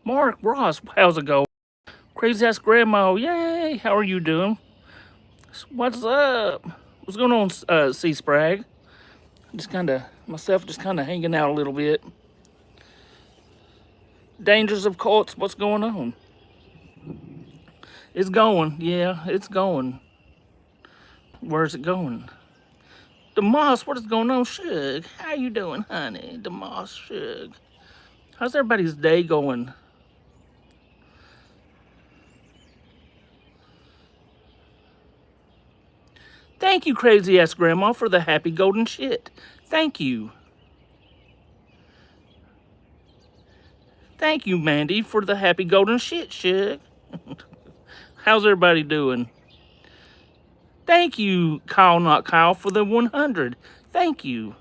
Mark, Ross, how's it going? Crazy ass grandma, yay! How are you doing? What's up? What's going on, C Sprag? Just kind of myself, just kind of hanging out a little bit. Dangers of cults. What's going on? It's going. Yeah, it's going. Where's it going? Demoss, what is going on, Shug? How you doing, honey? Demoss, Shug. How's everybody's day going? Thank you, crazy ass grandma, for the happy golden shit. Thank you. Thank you, Mandy, for the happy golden shit, Shug. How's everybody doing? Thank you, Kyle Not Kyle, for the 100. Thank you.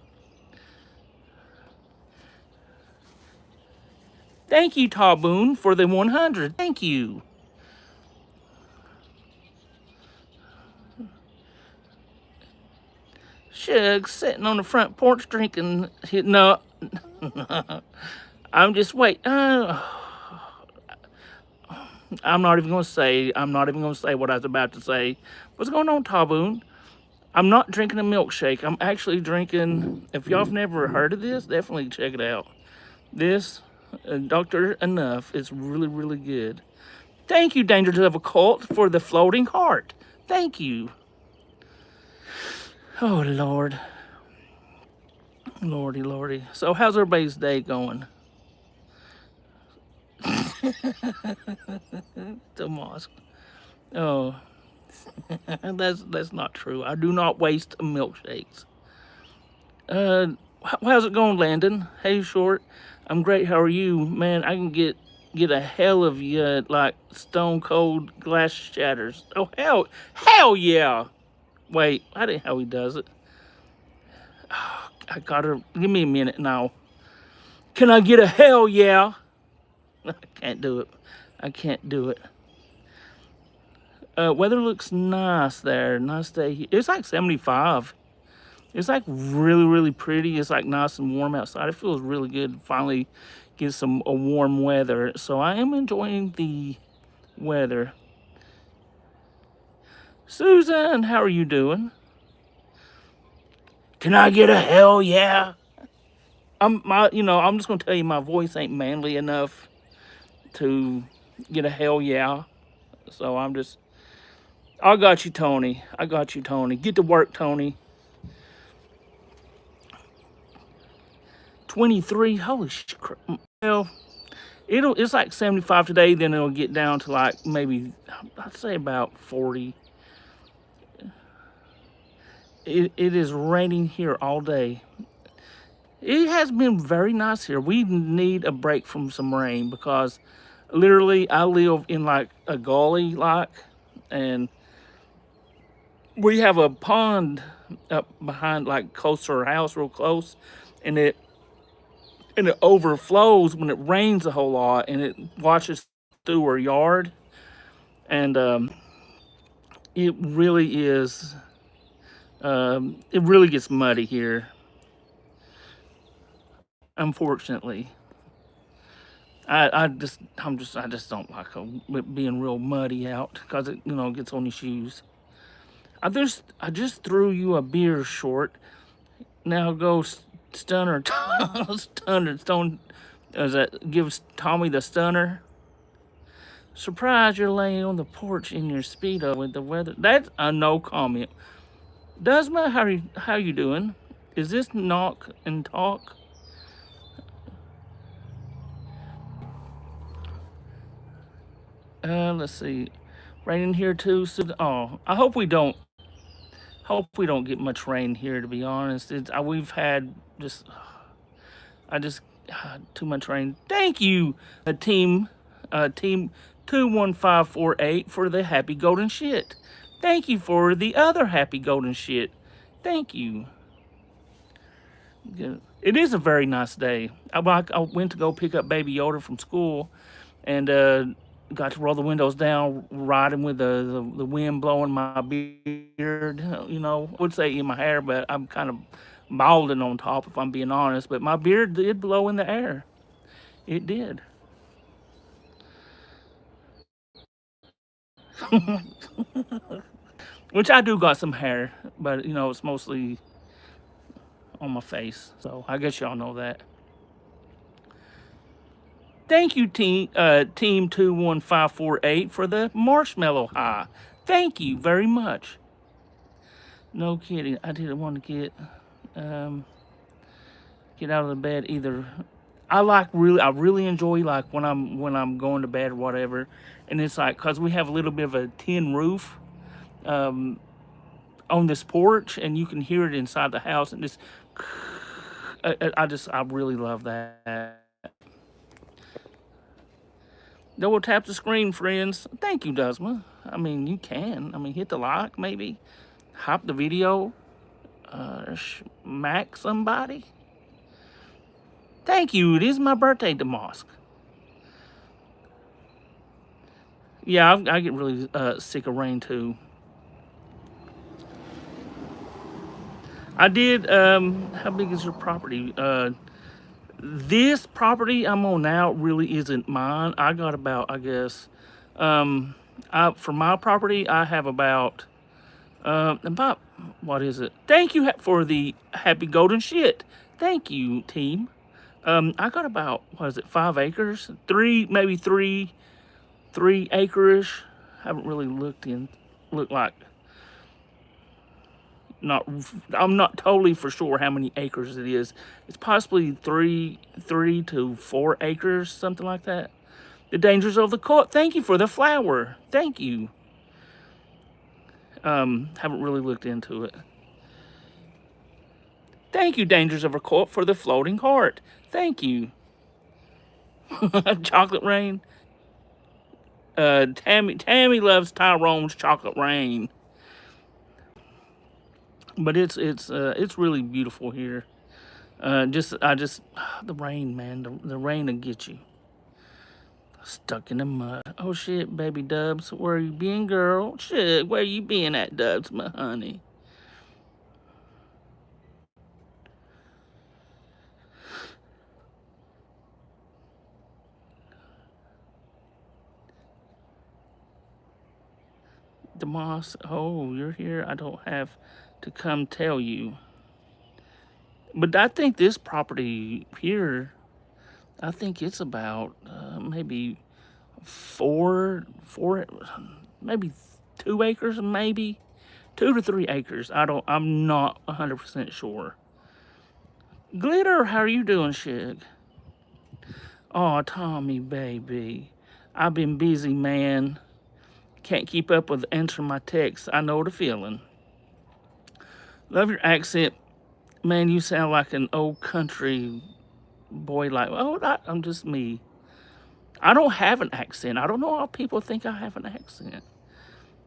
Thank you, Taboon, for the 100. Thank you. Shug sitting on the front porch drinking. No, I'm just wait. I'm not even gonna say. I'm not even gonna say what I was about to say. What's going on, Taboon? I'm not drinking a milkshake. I'm actually drinking. If y'all have never heard of this, definitely check it out. This Dr. Enough is really, really good. Thank you, Dangers of a Cult, for the floating heart. Thank you. Oh, Lord. Lordy, lordy. So how's everybody's day going? The mosque. Oh, that's not true. I do not waste milkshakes. Uh, how's it going, Landon? Hey, Short. I'm great. How are you, man? I can get a hell of you like stone cold glass shatters. Oh hell yeah! Wait, I didn't how he does it. Oh, I gotta give me a minute now. Can I get a hell yeah? I can't do it. I can't do it. Weather looks nice there. Nice day. It's like 75. It's like really, really pretty. It's like nice and warm outside. It feels really good to finally get some warm weather. So I am enjoying the weather. Susan, how are you doing? Can I get a hell yeah? I'm just gonna tell you my voice ain't manly enough to get a hell yeah. So I got you, Tony. I got you, Tony. Get to work, Tony. 23. Holy shit. Well, it's like 75 today, then it'll get down to like maybe I'd say about 40. It is raining here all day. It has been very nice here. We need a break from some rain because literally I live in like a gully like, and we have a pond up behind like close to our house, real close, and it overflows when it rains a whole lot, and it washes through our yard, and it really is. It really gets muddy here. Unfortunately, I just don't like it being real muddy out because it gets on your shoes. I just threw you a beer, Short. Now go stunner, stunner, stone. Does that gives Tommy the stunner? Surprise! You're laying on the porch in your speedo with the weather. That's a no comment. Dusma, how you doing? Is this knock and talk? Let's see. Raining here too. So, oh, I hope we don't get much rain here. To be honest, we've had just I just too much rain. Thank you, team 21548 for the happy golden shit. Thank you for the other happy golden shit. Thank you. It is a very nice day. I went to go pick up Baby Yoda from school, and got to roll the windows down, riding with the wind blowing my beard. I would say in my hair, but I'm kind of balding on top, if I'm being honest. But my beard did blow in the air. It did. Which I do got some hair, but you know, it's mostly on my face. So I guess y'all know that. Thank you, Team 21548 for the marshmallow high. Thank you very much. No kidding. I didn't want to um, get out of the bed either. I really enjoy like when I'm going to bed or whatever, and it's like because we have a little bit of a tin roof um, on this porch, and you can hear it inside the house, and just I really love that. Double tap the screen, friends. Thank you, Dusma. I mean, you can. I mean, hit the like, maybe. Hop the video. Smack somebody. Thank you. It is my birthday, Damask. Yeah, I get really sick of rain, too. I did, how big is your property? This property I'm on now really isn't mine. I got about, I guess, for my property, I have about, what is it? Thank you for the happy golden shit. Thank you, team. I got about, what is it, 5 acres? Maybe three acreish. Haven't really looked like, I'm not totally for sure how many acres it is. It's possibly 3 to 4 acres, something like that. The dangers of the court. Thank you for the flower. Thank you. Haven't really looked into it. Thank you, Dangers of a Court, for the floating heart. Thank you. Chocolate rain. Tammy loves Tyrone's chocolate rain. But it's really beautiful here. The rain, man. The rain will get you. Stuck in the mud. Oh shit, baby Dubs, where you been, girl? Shit, where you been at, Dubs, my honey? Demas, oh, you're here. I don't have to come tell you. But I think this property here, I think it's about maybe maybe 2 acres, maybe 2 to 3 acres. I'm not 100% sure. Glitter, how are you doing, Shig? Oh, Tommy, baby. I've been busy, man. Can't keep up with answering my texts. I know the feeling. Love your accent. Man, you sound like an old country boy. Like, oh, I'm just me. I don't have an accent. I don't know how people think I have an accent.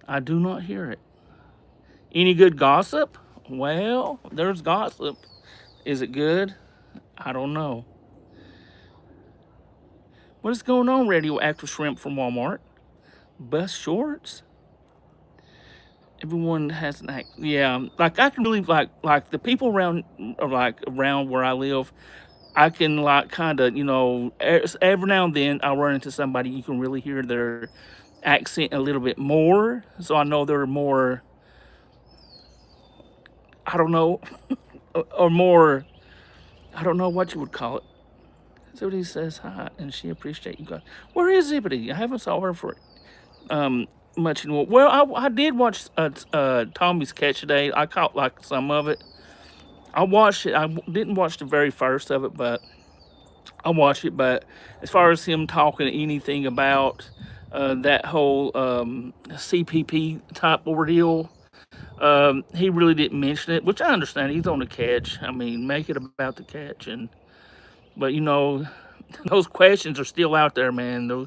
I do not hear it. Any good gossip? Well, there's gossip. Is it good? I don't know. What is going on, radioactive shrimp from Walmart? Bus shorts? Everyone has an act. Yeah, like I can really like the people around where I live. I can like kind of every now and then I'll run into somebody you can really hear their accent a little bit more. So I know they're more. I don't know, or more. I don't know what you would call it. Zippity says hi, and she appreciates you guys. Where is Zippity? I haven't saw her for much anymore. Well, I did watch Tommy's Catch today. I caught like some of it. I watched it. I didn't watch the very first of it, but I watched it. But as far as him talking anything about that whole CPP type ordeal, he really didn't mention it, which I understand. He's on the catch. I mean, make it about the catch, but those questions are still out there, man. Those,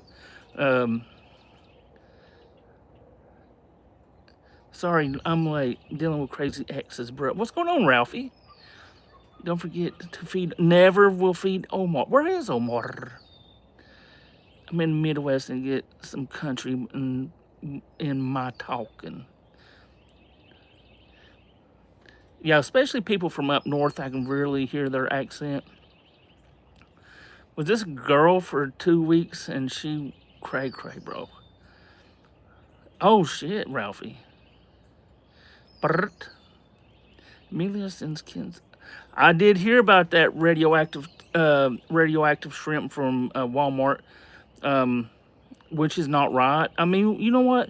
sorry, I'm late. Dealing with crazy exes, bro. What's going on, Ralphie? Don't forget to feed. Never will feed Omar. Where is Omar? I'm in the Midwest and get some country in my talking. Yeah, especially people from up north, I can really hear their accent. Was this girl for 2 weeks and she cray, bro. Oh shit, Ralphie. Brrt. Amelia sends kids. I did hear about that radioactive shrimp from Walmart, um, which is not right. I mean, you know what?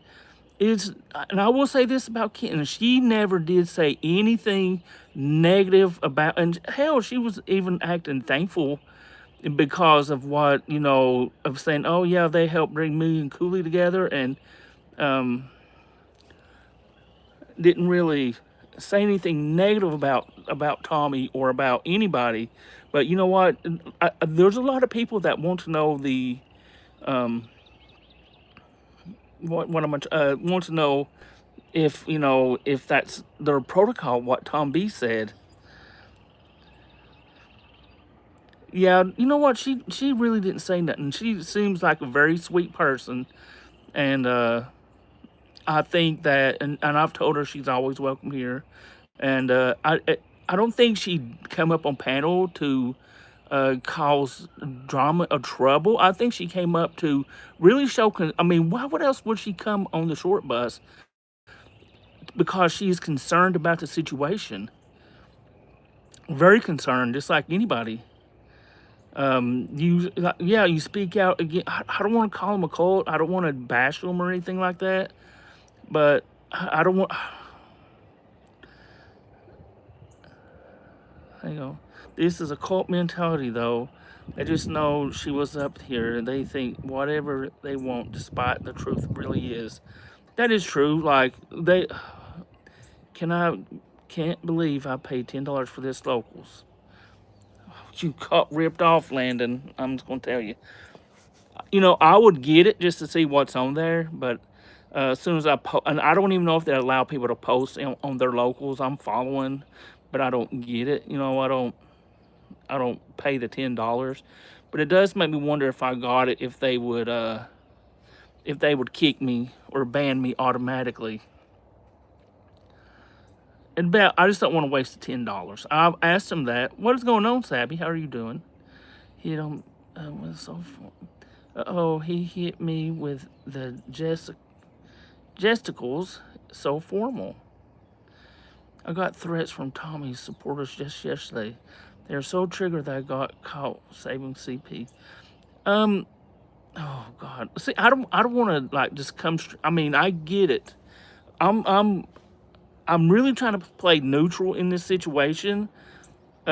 It's and I will say this about Kenton. She never did say anything negative about, and hell, she was even acting thankful because of what of saying, oh yeah, they helped bring me and Cooley together, and um, didn't really say anything negative about Tommy or about anybody. But you know what? There's a lot of people that want to know the um, what am I want to know if if that's their protocol. What Tom B said. Yeah, you know what? She really didn't say nothing. She seems like a very sweet person, and I think that, and I've told her she's always welcome here, and I don't think she'd come up on panel to cause drama or trouble. I think she came up to really show. I mean, why? What else would she come on the short bus? Because she's concerned about the situation. Very concerned, just like anybody. You speak out again. I don't want to call them a cult. I don't want to bash them or anything like that. But I don't want. Hang on. This is a cult mentality, though. They just know she was up here, and they think whatever they want, despite the truth really is. That is true. Like they can I can't believe I paid $10 for this locals. You caught ripped off, Landon. I'm just gonna tell you. I would get it just to see what's on there, but as soon as and I don't even know if they allow people to post on their locals I'm following, but I don't get it. I don't pay the $10, but it does make me wonder if I got it if they would kick me or ban me automatically. And I just don't want to waste the $10. I've asked him that. What is going on, Sabby? How are you doing? He don't. Was so. Oh, he hit me with the gesticles. So formal. I got threats from Tommy's supporters just yesterday. They're so triggered that I got caught saving CP. Um. Oh God. See, I don't want to like just come. I mean, I get it. I'm. I'm. I'm really trying to play neutral in this situation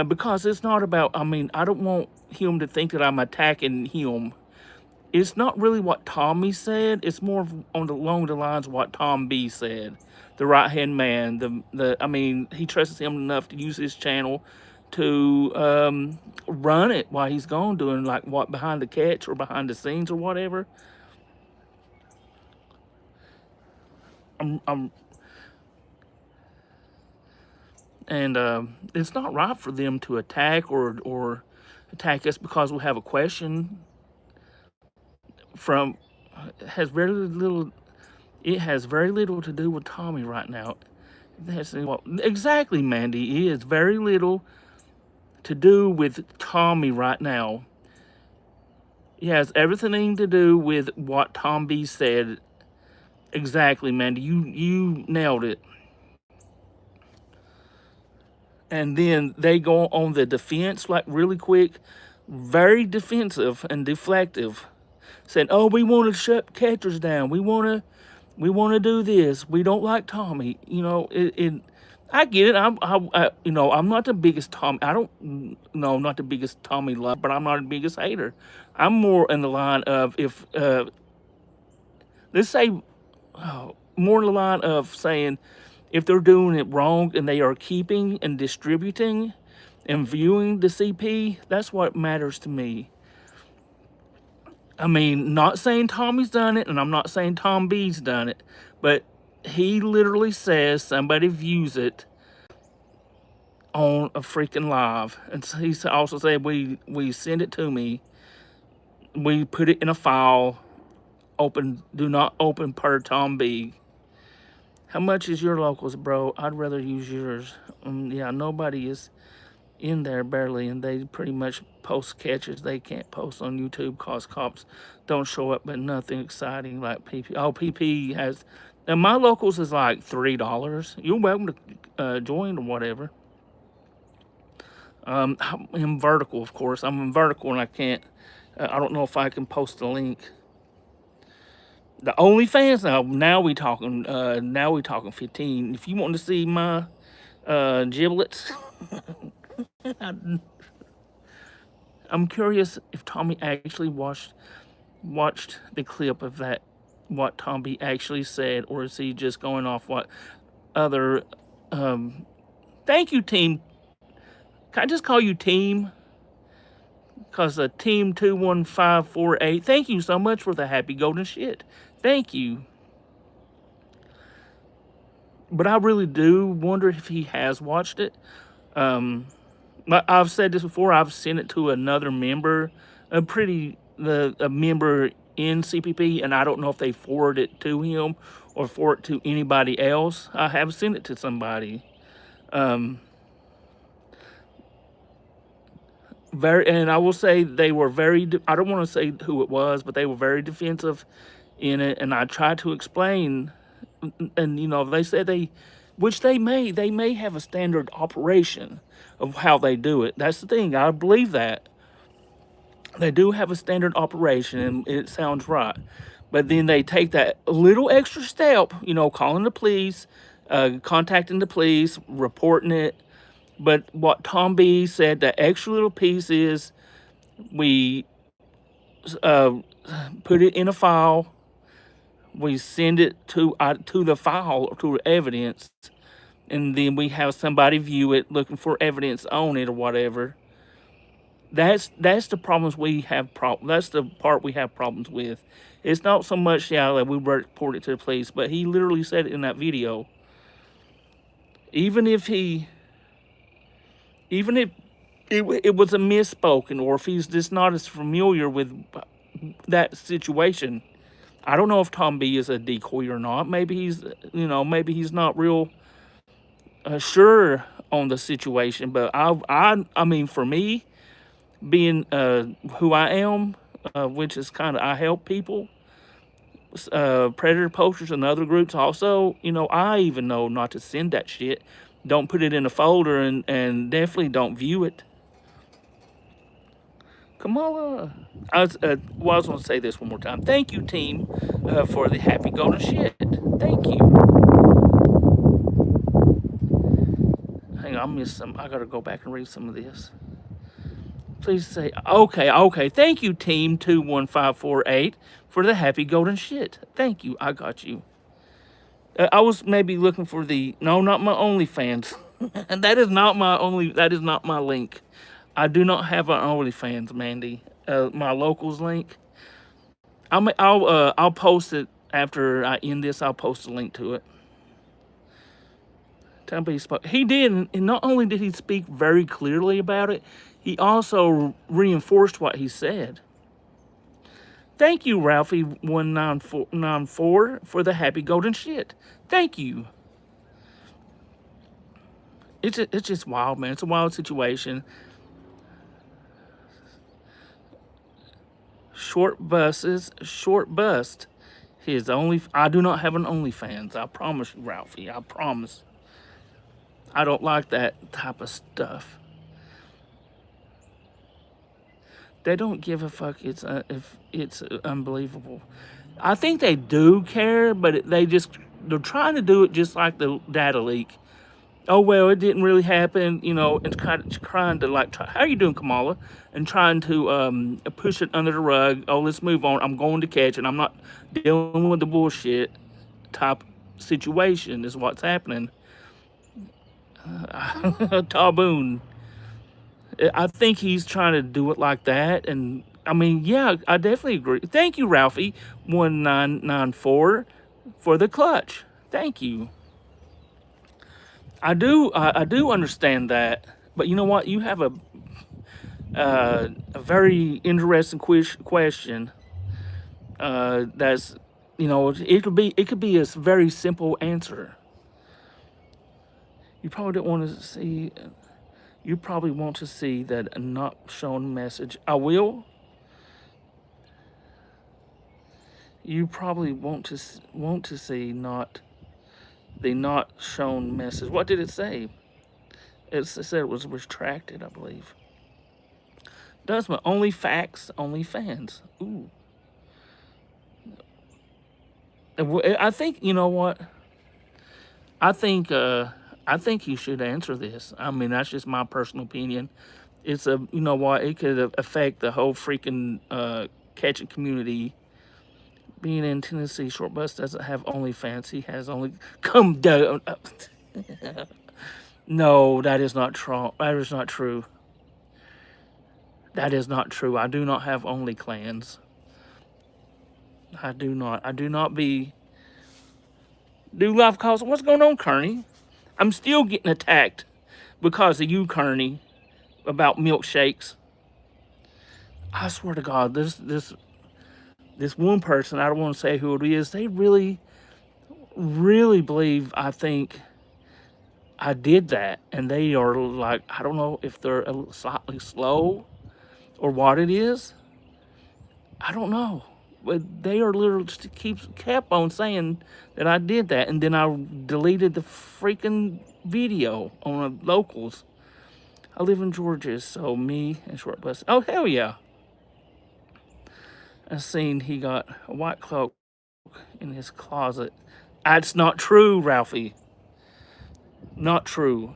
because it's not about. I mean, I don't want him to think that I'm attacking him. It's not really what Tommy said. It's more along the lines of what Tom B said, the right hand man. The I mean, he trusts him enough to use his channel to run it while he's gone, doing like what behind the catch or behind the scenes or whatever. I'm and it's not right for them to attack or attack us because we have a question from has very little. It has very little to do with Tommy right now. That's what exactly, Mandy. It is very little to do with Tommy right now. It has everything to do with what Tom B said. Exactly, Mandy. You nailed it. And then they go on the defense like really quick, very defensive and deflective, saying, "Oh, we want to shut catchers down. We want to do this. We don't like Tommy." I get it. I'm not the biggest Tommy. I don't no, not the biggest Tommy love, but I'm not the biggest hater. I'm more in the line of if let's say more in the line of saying if they're doing it wrong and they are keeping and distributing and viewing the CP, that's what matters to me. I mean, not saying Tommy's done it, and I'm not saying Tom B's done it, but he literally says somebody views it on a freaking live, and so he also said we send it to me, we put it in a file, open, do not open per Tom B. How much is your locals, bro? I'd rather use yours. Yeah, nobody is in there barely, and they pretty much post catches they can't post on YouTube cause cops don't show up, but nothing exciting like PP. Oh, PP has, and my locals is like $3. You're welcome to join or whatever. I'm in vertical, of course. I'm in vertical, and I can't. I don't know if I can post a link. The OnlyFans now. Now we talking. Now we talking 15. If you want to see my giblets, I'm curious if Tommy actually watched the clip of that, what Tommy actually said, or is he just going off what other? Thank you, team. Can I just call you team? Cause team 21548. Thank you so much for the happy golden shit. Thank you. But I really do wonder if he has watched it. I've said this before. I've sent it to another member, a member in CPP, and I don't know if they forward it to him or forward it to anybody else. I have sent it to somebody. And I will say they were very. I don't want to say who it was, but they were very defensive in it, and I tried to explain. And they said which they may have a standard operation of how they do it. That's the thing. I believe that they do have a standard operation, and it sounds right. But then they take that little extra step, calling the police, contacting the police, reporting it. But what Tom B said, the extra little piece is we put it in a file. We send it to the file, to evidence, and then we have somebody view it, looking for evidence on it or whatever. That's the problems we have. That's the part we have problems with. It's not so much that we report it to the police, but he literally said it in that video. Even if it was a misspoken, or if he's just not as familiar with that situation. I don't know if Tom B is a decoy or not. Maybe he's not real sure on the situation. But I mean, for me, being who I am, which is kind of, I help people, predator posters and other groups. Also, I even know not to send that shit. Don't put it in a folder, and definitely don't view it. Kamala. I was going to say this one more time. Thank you, team, for the happy golden shit. Thank you. Hang on, I missed some. I got to go back and read some of this. Please say, okay. Thank you, team 21548, for the happy golden shit. Thank you. I got you. I was maybe looking for not my OnlyFans. And that is not my link. I do not have an OnlyFans, Mandy. My locals link. I'll post it after I end this. I'll post a link to it. He did, and not only did he speak very clearly about it, he also reinforced what he said. Thank you, Ralphie1994, for the happy golden shit. Thank you. It's just wild, man. It's a wild situation. Short bust. I do not have an OnlyFans. I promise you, Ralphie. I promise. I don't like that type of stuff. They don't give a fuck. It's unbelievable. I think they do care, but they're trying to do it just like the data leak. Oh well, it didn't really happen, and trying to how are you doing, Kamala? And trying to push it under the rug. Oh, let's move on. I'm going to catch it. I'm not dealing with the bullshit type situation is what's happening. Taboon. I think he's trying to do it like that, and I mean, yeah, I definitely agree. Thank you, Ralphie1994, for the clutch. Thank you. I do understand that, but you know what? You have a very interesting question. That's it could be a very simple answer. You probably don't want to see. You probably want to see that not shown message. I will. You probably want to see not shown message. What did it say? It said it was retracted, I believe. Does my only facts, only fans. Ooh. I think you know what. I think I think you should answer this. I mean, that's just my personal opinion. It's a you know what it could affect the whole freaking catching community. Being in Tennessee, Shortbus doesn't have OnlyFans. He has only come down. No, that is not true. That is not true. That is not true. I do not have OnlyClans. I do not. I do not do live calls. What's going on, Kearney? I'm still getting attacked because of you, Kearney, about milkshakes. I swear to God, this one person, I don't want to say who it is, they really believe I think I did that. And they are like, I don't know if they're slightly slow or what it is. I don't know. But they are literally just kept on saying that I did that. And then I deleted the freaking video on the locals. I live in Georgia, so me and Shortbus. Oh, hell yeah. I seen he got a white cloak in his closet. That's not true, Ralphie. Not true.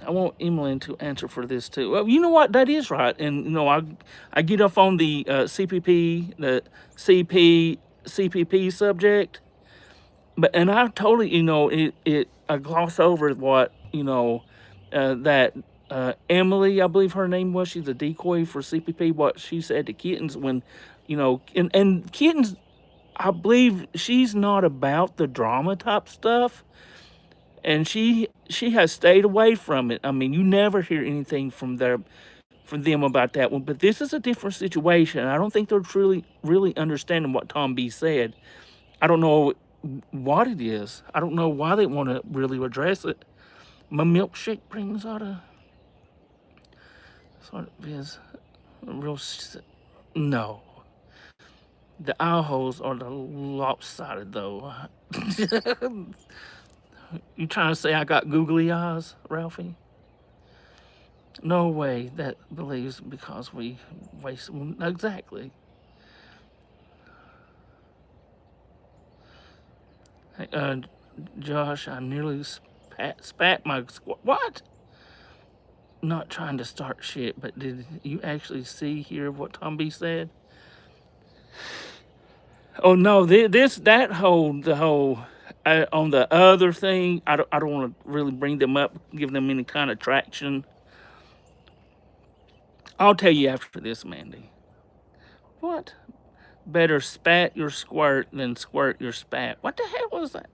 I want Emily to answer for this too. Well, you know what? That is right. And you know, I get off on the CPP subject, but and I totally you know I gloss over what you know that Emily, I believe her name was. She's a decoy for CPP. What she said to Kittens when you know and Kittens, I believe she's not about the drama type stuff. And she has stayed away from it. I mean, you never hear anything from them about that one. But this is a different situation. I don't think they're truly really understanding what Tom B said. I don't know what it is. I don't know why they want to really address it. My milkshake brings out a sort of is a real no. The eye holes are the lopsided though. You trying to say I got googly eyes, Ralphie? No way that believes because we waste. Exactly. Hey, Josh, I nearly spat my what? Not trying to start shit, but did you actually hear what Tom B said? Oh no, the whole on the other thing. I don't want to really bring them up, give them any kind of traction. I'll tell you after this, Mandy. What? Better spat your squirt than squirt your spat. What the hell was that?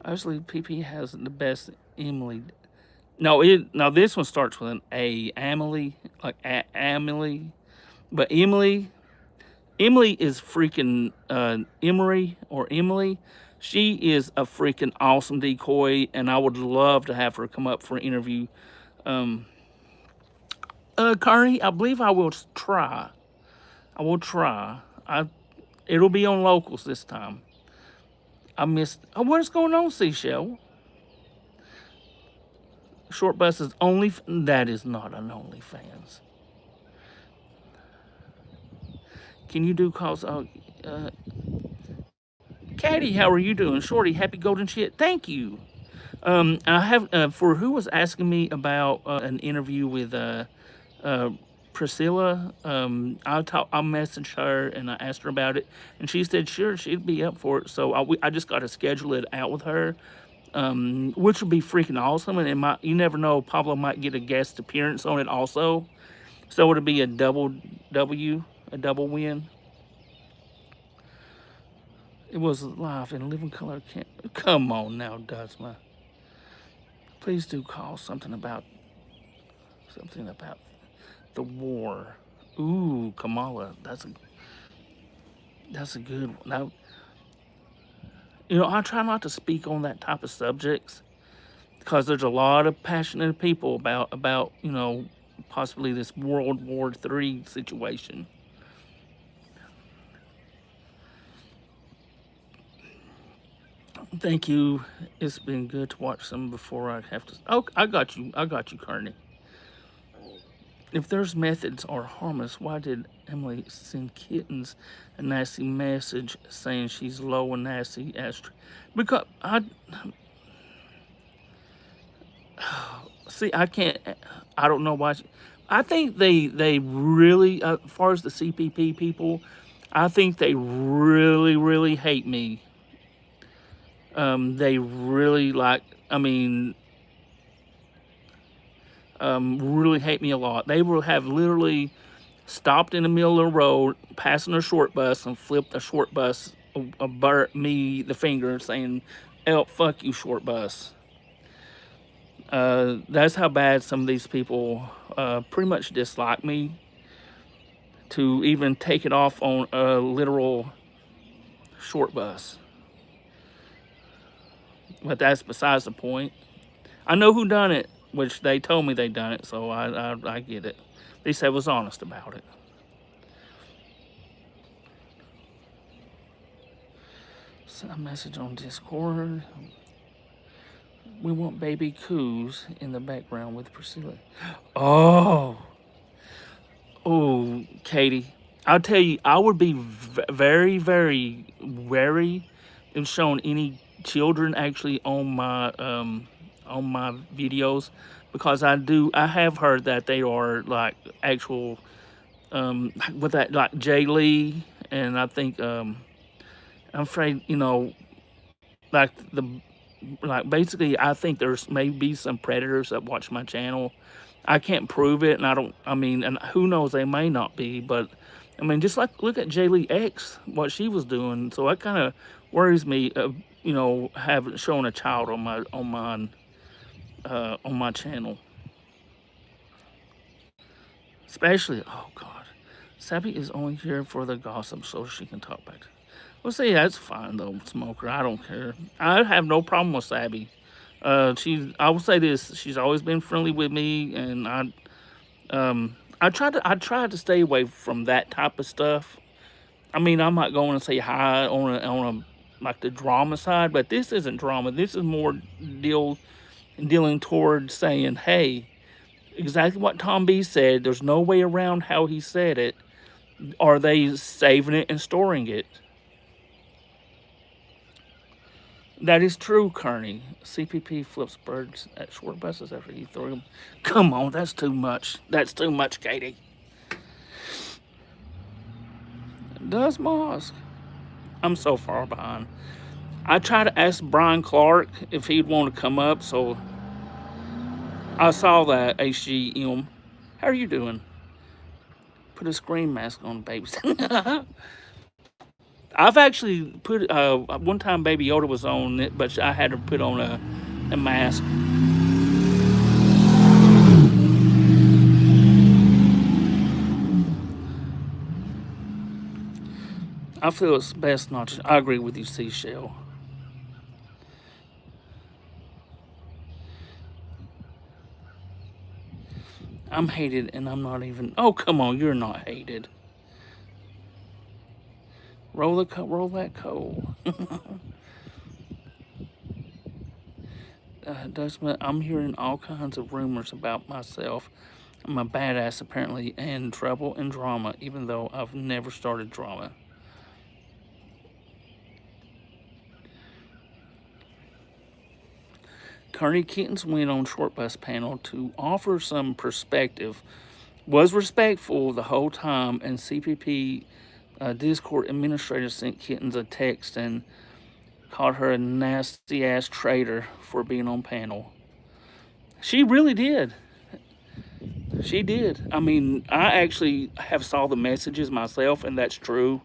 Obviously, PP has the best Emily. No, this one starts with an A. Emily, like Emily, but Emily is freaking Emery or Emily. She is a freaking awesome decoy, and I would love to have her come up for an interview. Carney, I believe I will try. I will try. It'll be on locals this time. I missed. Oh, what's going on, Seashell? Shortbus is only. That is not an OnlyFans. Can you do calls? Oh, Caddy, how are you doing? Shorty, happy golden shit. Thank you. I have for who was asking me about an interview with Priscilla. I messaged her and I asked her about it, and she said sure she'd be up for it. So I just got to schedule it out with her, which would be freaking awesome. And you never know, Pablo might get a guest appearance on it also. So it'll be a double win. It was live in living color. Come on now, Dusma. Please do call something about the war. Ooh, Kamala. That's a good one. Now, I try not to speak on that type of subjects because there's a lot of passionate people about possibly this World War III situation. Thank you. It's been good to watch some before I have to. Oh, I got you. I got you, Kearney. If there's methods are harmless, why did Emily send Kittens a nasty message saying she's low and nasty? Because I see. I can't. I don't know why. I think they really, as far as the CPP people, I think they really hate me. They really like. I mean, really hate me a lot. They will have literally stopped in the middle of the road, passing a short bus, and flipped a short bus, me the finger, saying, "Help, fuck you, short bus." That's how bad some of these people pretty much dislike me. To even take it off on a literal short bus. But that's besides the point. I know who done it, which they told me they done it, so I get it. At least I was honest about it. Send a message on Discord. We want baby coos in the background with Priscilla. Oh, Katie. I'll tell you, I would be very wary in showing any children actually on my videos, because I have heard that they are like actual with that, like Jay Lee, and I think I'm afraid, like basically I think there's maybe some predators that watch my channel. I can't prove it, and I mean, and who knows, they may not be, but I mean, just like look at Jay Lee X, what she was doing. So that kind of worries me, having shown a child on my channel. Especially, oh God, Sabby is only here for the gossip so she can talk back. Well, see, that's fine though, Smoker. I don't care. I have no problem with Sabby. I will say this: she's always been friendly with me, and I tried to stay away from that type of stuff. I mean, I'm not going to say hi on a like the drama side, but this isn't drama. This is more dealing towards saying, hey, exactly what Tom B said. There's no way around how he said it. Are they saving it and storing it? That is true, Kearney. CPP flips birds at short buses after he threw them. Come on, that's too much. That's too much, Katie. Does Mosk? I'm so far behind. I tried to ask Brian Clark if he'd want to come up, so I saw that, HGM. How are you doing? Put a screen mask on, babies. I've actually put, one time Baby Yoda was on it, but I had to put on a mask. I feel it's best not to. I agree with you, Seashell. I'm hated and I'm not even. Oh, come on, you're not hated. Roll that coal. Dustman, I'm hearing all kinds of rumors about myself. I'm a badass, apparently, and trouble and drama, even though I've never started drama. Kearney Kittens went on Short Bus panel to offer some perspective. Was respectful the whole time, and CPP Discord administrator sent Kittens a text and called her a nasty ass traitor for being on panel. She really did. She did. I mean, I actually have saw the messages myself, and that's true.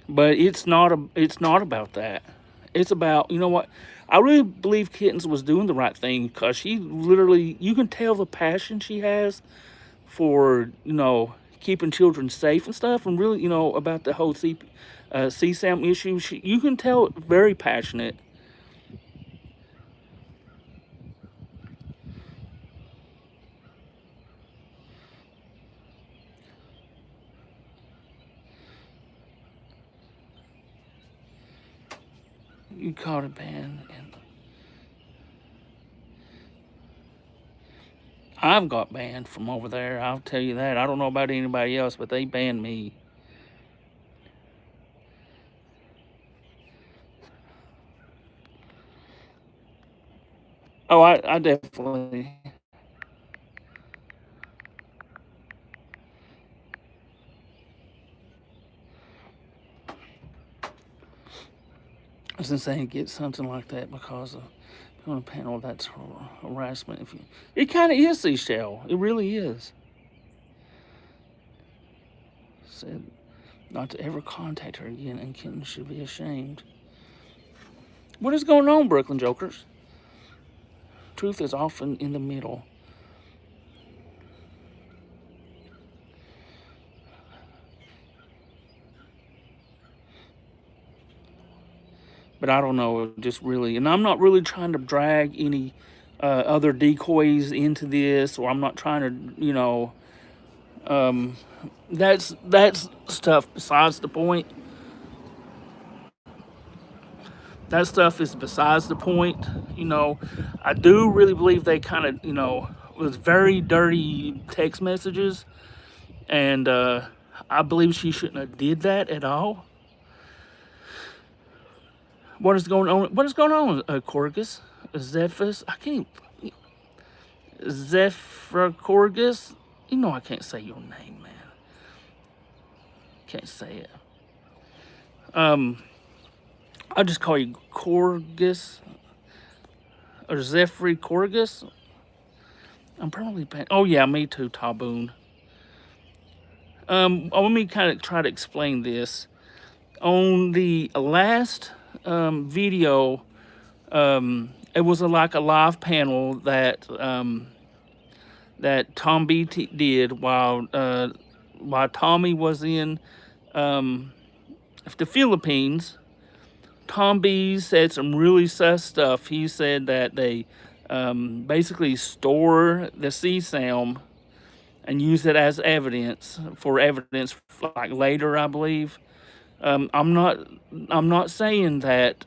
But it's not about that. It's about, you know what? I really believe Kittens was doing the right thing, because she literally, you can tell the passion she has for, keeping children safe and stuff, and really, about the whole CSAM issue. You can tell very passionate. You caught it banned. And I've got banned from over there. I'll tell you that. I don't know about anybody else, but they banned me. Oh, I definitely. I was insane to get something like that because of on a panel that's harassment. If you, it kind of is, Seashell. It really is. Said not to ever contact her again, and Kenton should be ashamed. What is going on, Brooklyn Jokers? Truth is often in the middle. But I don't know, just really, and I'm not really trying to drag any other decoys into this, or I'm not trying to, you know, that's stuff besides the point. That stuff is besides the point. You know, I do really believe they kind of, you know, was very dirty text messages, and I believe she shouldn't have did that at all. What is going on? What is going on, Corgus? Zephyrus? I can't. Zephyrcorgus? You know I can't say your name, man. Can't say it. I'll just call you Corgus or Zephyr Corgus. I'm probably paying. Oh yeah, me too, Taboon. Let me kind of try to explain this. On the last video, it was like a live panel that that Tom B did while Tommy was in the Philippines. Tom B said some really sus stuff. He said that they basically store the CSAM and use it as evidence like later, I believe. I'm not saying that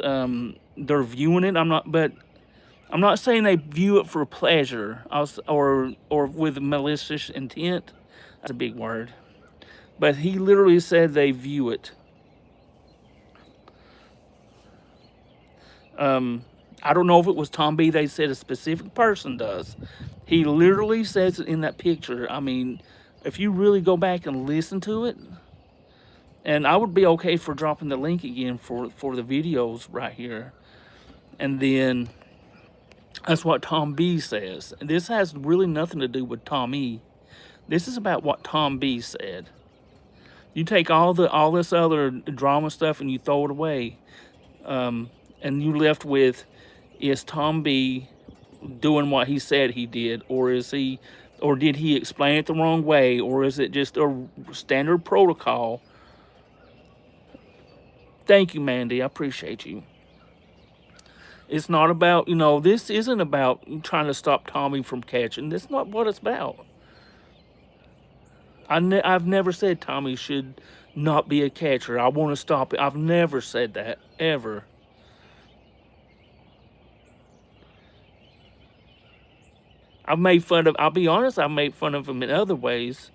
they're viewing it. But I'm not saying they view it for pleasure or with malicious intent. That's a big word. But he literally said they view it. I don't know if it was Tom B. They said a specific person does. He literally says it in that picture. I mean, if you really go back and listen to it, and I would be okay for dropping the link again for the videos right here. And then that's what Tom B says. And this has really nothing to do with Tom E. This is about what Tom B said. You take all this other drama stuff and you throw it away. And you left with, is Tom B doing what he said he did, or did he explain it the wrong way, or is it just a standard protocol? Thank you, Mandy. I appreciate you. It's not about, you know, this isn't about trying to stop Tommy from catching. That's not what it's about. I've never said Tommy should not be a catcher. I want to stop it. I've never said that, ever. I'll be honest, I've made fun of him in other ways.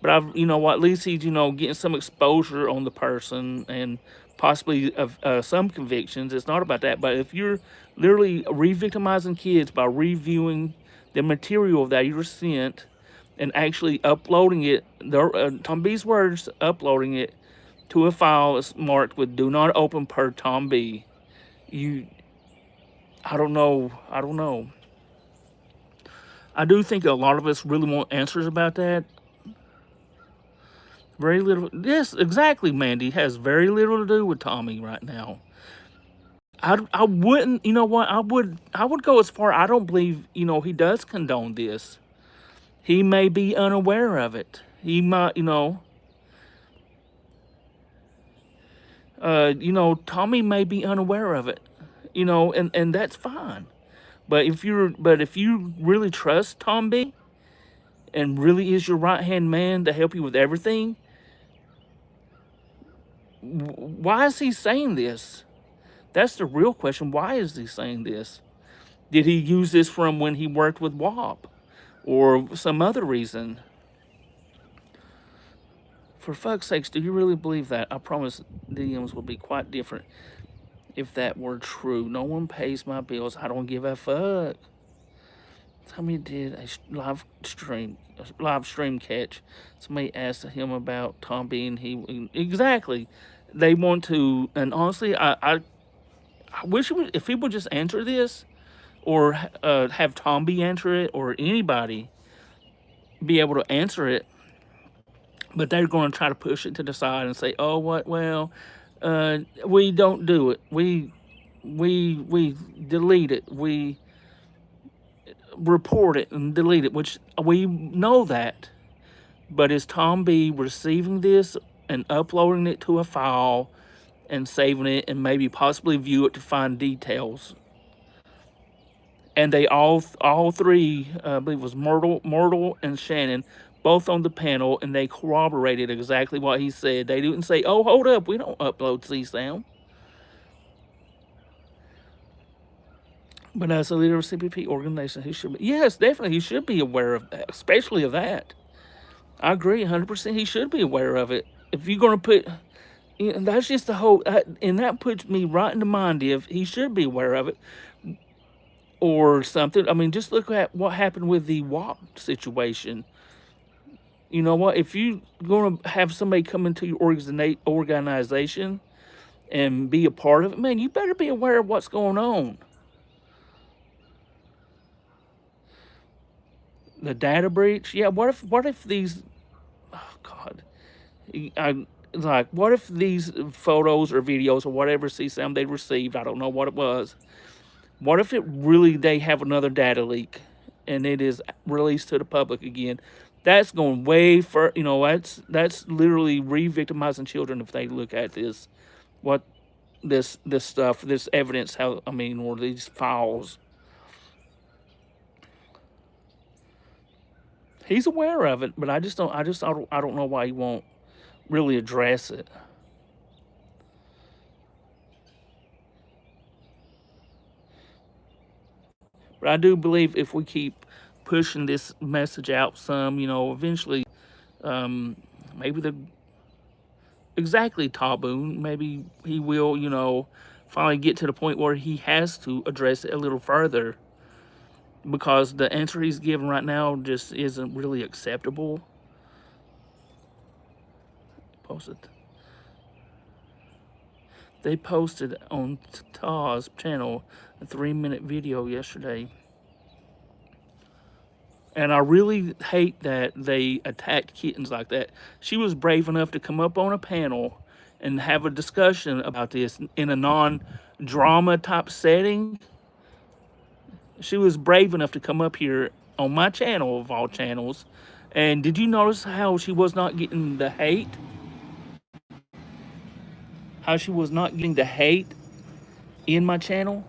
But you know what, at least he's, you know, getting some exposure on the person and possibly some convictions. It's not about that. But if you're literally re-victimizing kids by reviewing the material that you're sent and actually uploading it, Tom B's words, uploading it to a file that's marked with "Do not open per Tom B." I don't know. I do think a lot of us really want answers about that. Very little. Yes, exactly, Mandy. It has very little to do with Tommy right now. I wouldn't, you know what? I would go as far. I don't believe, you know, he does condone this. He may be unaware of it. He might, you know, Tommy may be unaware of it, you know, and that's fine. But if you really trust Tom B and really is your right-hand man to help you with everything, why is he saying this? That's the real question. Why is he saying this? Did he use this from when he worked with WAP or some other reason? For fuck's sakes, do you really believe that? I promise DMs would be quite different if that were true. No one pays my bills. I don't give a fuck. Somebody did a live stream catch. Somebody asked him about Tom being he exactly. They want to, and honestly, I wish it would, if he would just answer this, or have Tomby answer it, or anybody be able to answer it. But they're going to try to push it to the side and say, "Oh, what? Well, we don't do it. We delete it. We report it and delete it." Which we know that. But is Tom B receiving this and uploading it to a file and saving it and maybe possibly view it to find details? And they all three, I believe it was Myrtle and Shannon, both on the panel, and they corroborated exactly what he said. They didn't say, "Oh, hold up, we don't upload CSAM." But as a leader of CPP organization, he should be, yes, definitely, he should be aware of that, especially of that. I agree 100%. He should be aware of it. If you're going to put, that's just the whole, and that puts me right in the mind if he should be aware of it or something. I mean, just look at what happened with the WAP situation. You know what? If you're going to have somebody come into your organization and be a part of it, man, you better be aware of what's going on. The data breach, yeah. What if these? Oh God, like what if these photos or videos or whatever CSAM they received? I don't know what it was. What if it really they have another data leak and it is released to the public again? That's going way far. You know, that's literally re-victimizing children if they look at this, what this stuff, this evidence. How I mean, or these files. He's aware of it, but I don't know why he won't really address it. But I do believe if we keep pushing this message out some, you know, eventually, maybe the exactly Taboon, maybe he will, you know, finally get to the point where he has to address it a little further, because the answer he's given right now just isn't really acceptable. Posted. They posted on Ta's channel a 3-minute video yesterday. And I really hate that they attacked kittens like that. She was brave enough to come up on a panel and have a discussion about this in a non-drama type setting. She was brave enough to come up here on my channel, of all channels. And did you notice how she was not getting the hate? How she was not getting the hate in my channel?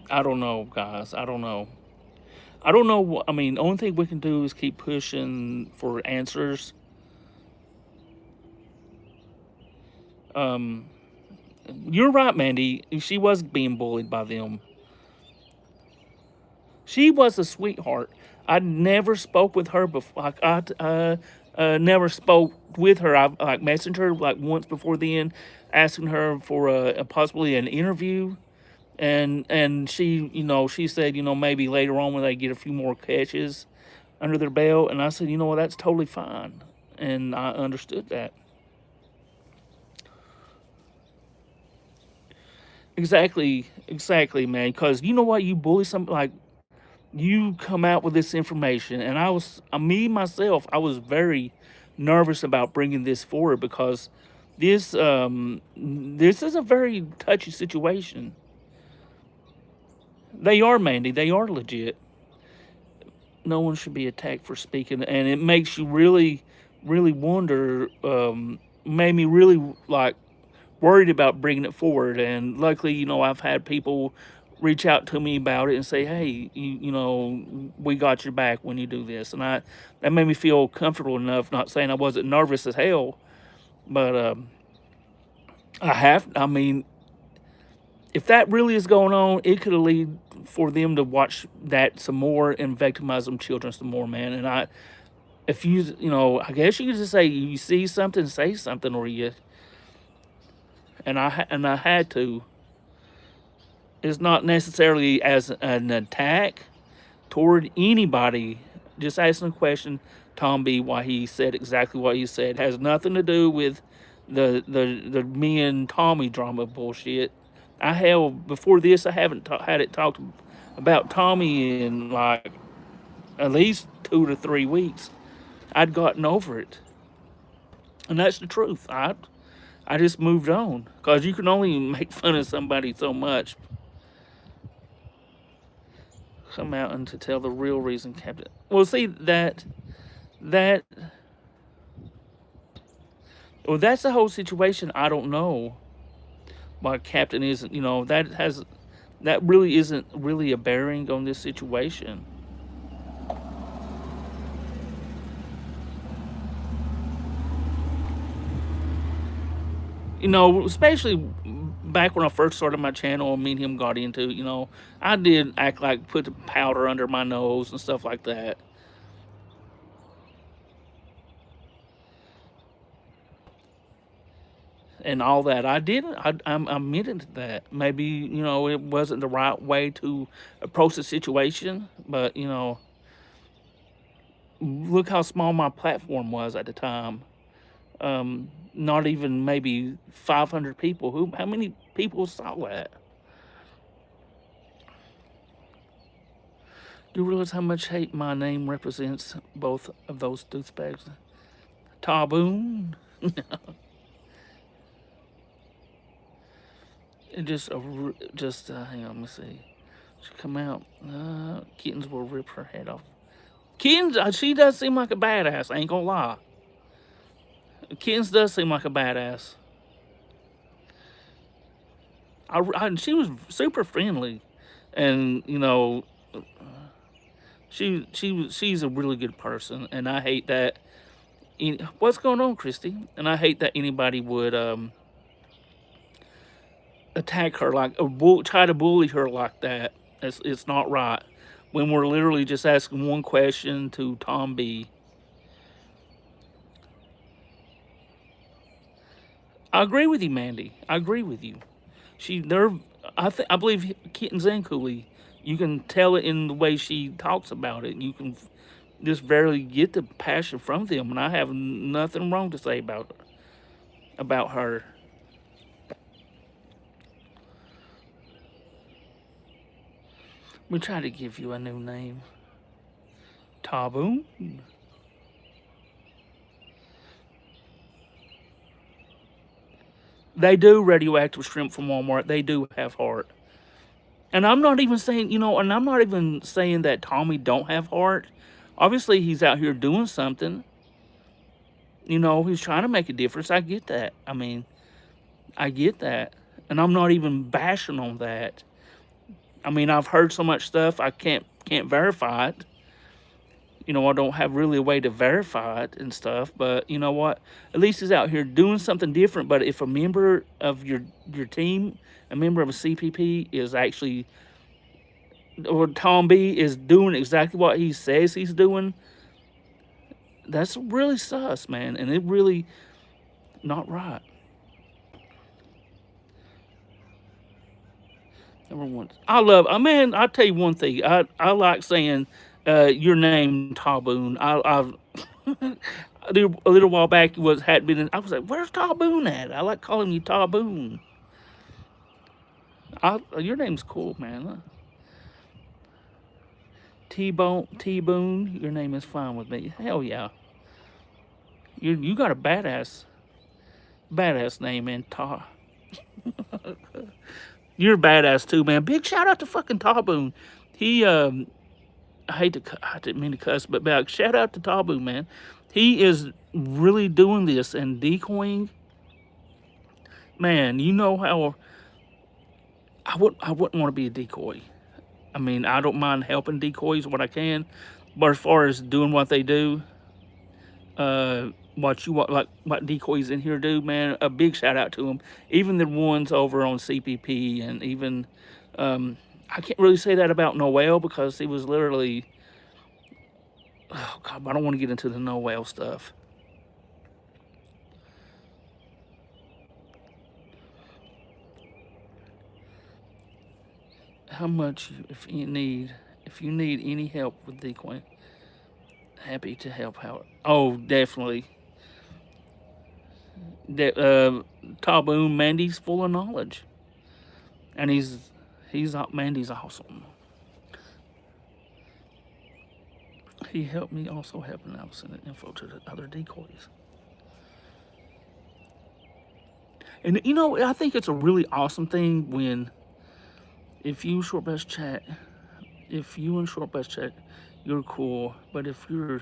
I don't know, guys. I don't know. I don't know. I mean, the only thing we can do is keep pushing for answers. You're right, Mandy. She was being bullied by them. She was a sweetheart. I never spoke with her before. Like I never spoke with her. I like messaged her like once before then, asking her for possibly an interview, and she, you know, she said, you know, maybe later on when they get a few more catches under their belt, and I said, you know what, that's totally fine, and I understood that. Exactly, man. Because you know what, you bully some, like, you come out with this information, and me myself, I was very nervous about bringing this forward because this is a very touchy situation. They are, Mandy. They are legit. No one should be attacked for speaking, and it makes you really, really wonder. Made me really like worried about bringing it forward. And luckily, I've had people reach out to me about it and say, "Hey, we got your back when you do this," and that made me feel comfortable enough. Not saying I wasn't nervous as hell, but I mean, if that really is going on, it could lead for them to watch that some more and victimize them children some more, man. And if I guess you could just say you see something, say something, or you. And I had to. It's not necessarily as an attack toward anybody. Just asking a question, Tom B, why he said exactly what he said. It has nothing to do with the me and Tommy drama bullshit. Before this, I haven't had it talked about Tommy in like at least 2 to 3 weeks. I'd gotten over it, and that's the truth. I just moved on because you can only make fun of somebody so much. Come out and to tell the real reason, Captain. Well, see that. Well, that's the whole situation. I don't know why Captain isn't. That really isn't really a bearing on this situation. Especially back when I first started my channel and me and him got into, I did act like put the powder under my nose and stuff like that. And all that. I didn't. I'm admitting to that. Maybe, it wasn't the right way to approach the situation, but, look how small my platform was at the time. Not even maybe 500 people. How many people saw that? Do you realize how much hate my name represents both of those douchebags? Taboon. It just hang on, let me see. She come out. Kittens will rip her head off. Kittens, she does seem like a badass. I ain't gonna lie. Kittens does seem like a badass. She was super friendly, and she's a really good person. And I hate that. What's going on, Christy? And I hate that anybody would attack her try to bully her like that. It's not right. When we're literally just asking one question to Tom B. I agree with you, Mandy. I agree with you. I believe Kittens and Cooley. You can tell it in the way she talks about it. You can just barely get the passion from them, and I have nothing wrong to say about her. We try to give you a new name. Taboon. They do radioactive shrimp from Walmart. They do have heart. And I'm not even saying, and I'm not even saying that Tommy don't have heart. Obviously, he's out here doing something. He's trying to make a difference. I get that. I mean, I get that. And I'm not even bashing on that. I mean, I've heard so much stuff, I can't verify it. I don't have really a way to verify it and stuff, but you know what? At least he's out here doing something different. But if a member of your team, a member of a CPP is actually, or Tom B is doing exactly what he says he's doing, that's really sus, man. And it really not right. I'll tell you one thing. I like saying your name, Taboon. A little while back I was like, where's Taboon at? I like calling you Taboon. Your name's cool, man. T-Boone, your name is fine with me. Hell yeah. You got a badass name, man. You're badass too, man. Big shout out to fucking Taboon. He I didn't mean to cuss, but shout out to Taboon, man. He is really doing this and decoying Man, you know how I wouldn't want to be a decoy. I mean, I don't mind helping decoys what I can, but as far as doing what they do, what decoys in here do, man, a big shout out to them. Even the ones over on CPP, and even um, I can't really say that about Noel because he was literally. Oh God, I don't want to get into the Noel stuff. How much if you need any help with decoy, happy to help out. Oh, definitely. That Taboon Mandy's full of knowledge, and Mandy's awesome. He helped me also helping out sending info to the other decoys. And you know, I think it's a really awesome thing when if you short best chat, if you and short best chat, you're cool. But if you're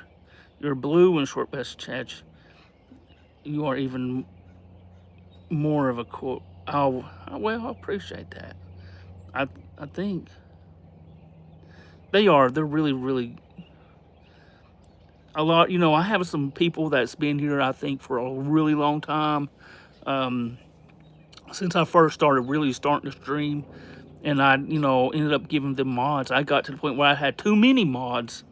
blue and short best chat, you are even more of a cool. Oh, well, I appreciate that. I I think they are. They're really really a lot. You know, I have some people that's been here. I think for a really long time. Um, since I first started really starting to stream, and I, ended up giving them mods. I got to the point where I had too many mods,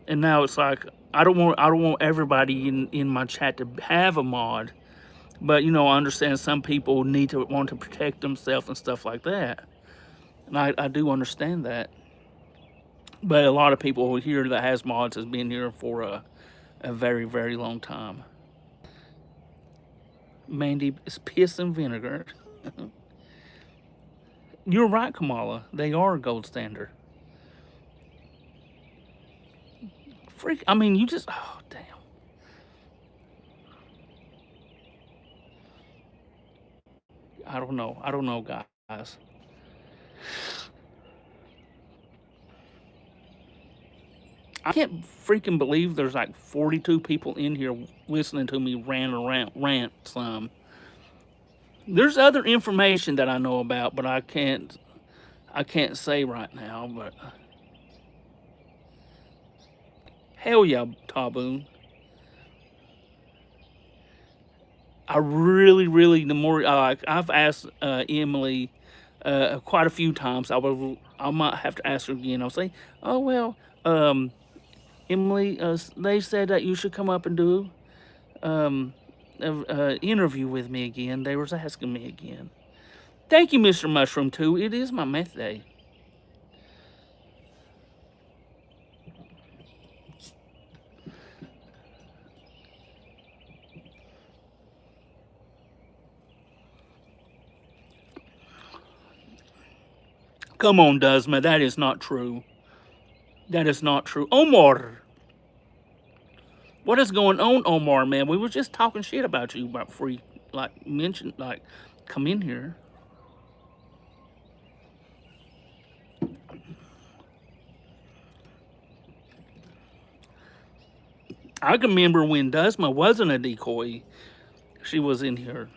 and now it's like I don't want everybody in my chat to have a mod. But I understand some people want to protect themselves and stuff like that, and I do understand that. But a lot of people here that has mods has been here for a very very long time. Mandy is piss and vinegar. You're right, Kamala. They are a gold standard. Freak. I mean, you just. Oh, damn. I don't know. I don't know, guys. I can't freaking believe there's like 42 people in here listening to me rant some. There's other information that I know about, but I can't say right now. But hell yeah, Taboon. I really, really, the more I've asked Emily quite a few times. I might have to ask her again. I'll say, oh well, Emily, they said that you should come up and do um, a interview with me again. They was asking me again. Thank you, Mr. Mushroom. Too. It is my meth day. Come on, Duzma. That is not true. That is not true. Omar, what is going on, Omar? Man, we were just talking shit about you before you mentioned come in here. I can remember when Duzma wasn't a decoy. She was in here.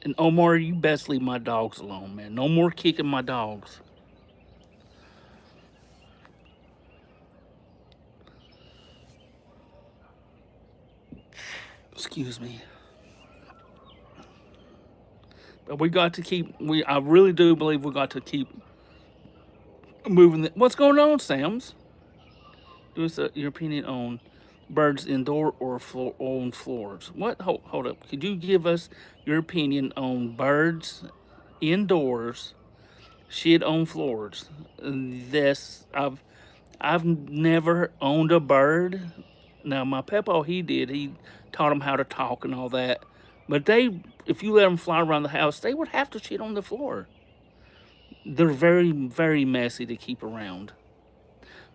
And Omar, you best leave my dogs alone, man. No more kicking my dogs. Excuse me. But we got to keep. I really do believe we got to keep moving. What's going on, Sam's? Give us your opinion on birds indoor or on floors. What? Hold up. Could you give us your opinion on birds indoors, shit on floors? This I've never owned a bird. Now my Peppo, he did. He taught them how to talk and all that. But if you let them fly around the house, they would have to shit on the floor. They're very, very messy to keep around,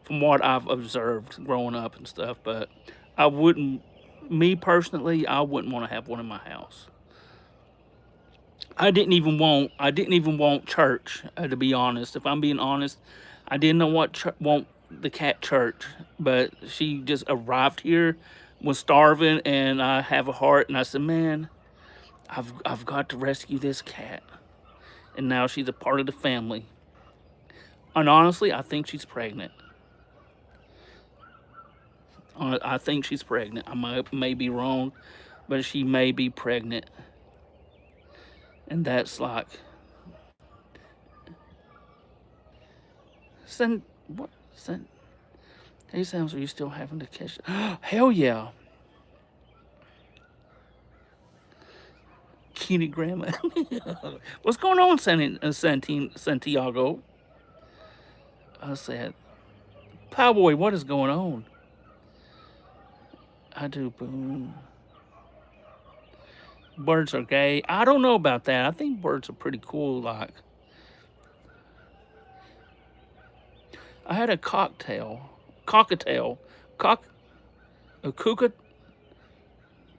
from what I've observed growing up and stuff. But I wouldn't, me personally, I wouldn't want to have one in my house. I didn't even want church. To be honest, if I'm being honest, I didn't know want the cat church, but she just arrived here was starving, and I have a heart, and I said, man, I've got to rescue this cat, and now she's a part of the family. And honestly, I think she's pregnant. I think she's pregnant. I may be wrong, but she may be pregnant, and that's like, send what send. Hey, sounds, are you still having to catch? Hell yeah, kitty grandma. What's going on, Santiago? I said, Powboy, what is going on? I do boom. Birds are gay. I don't know about that. I think birds are pretty cool. Like, I had a cocktail, cockatiel, cock, a cuca.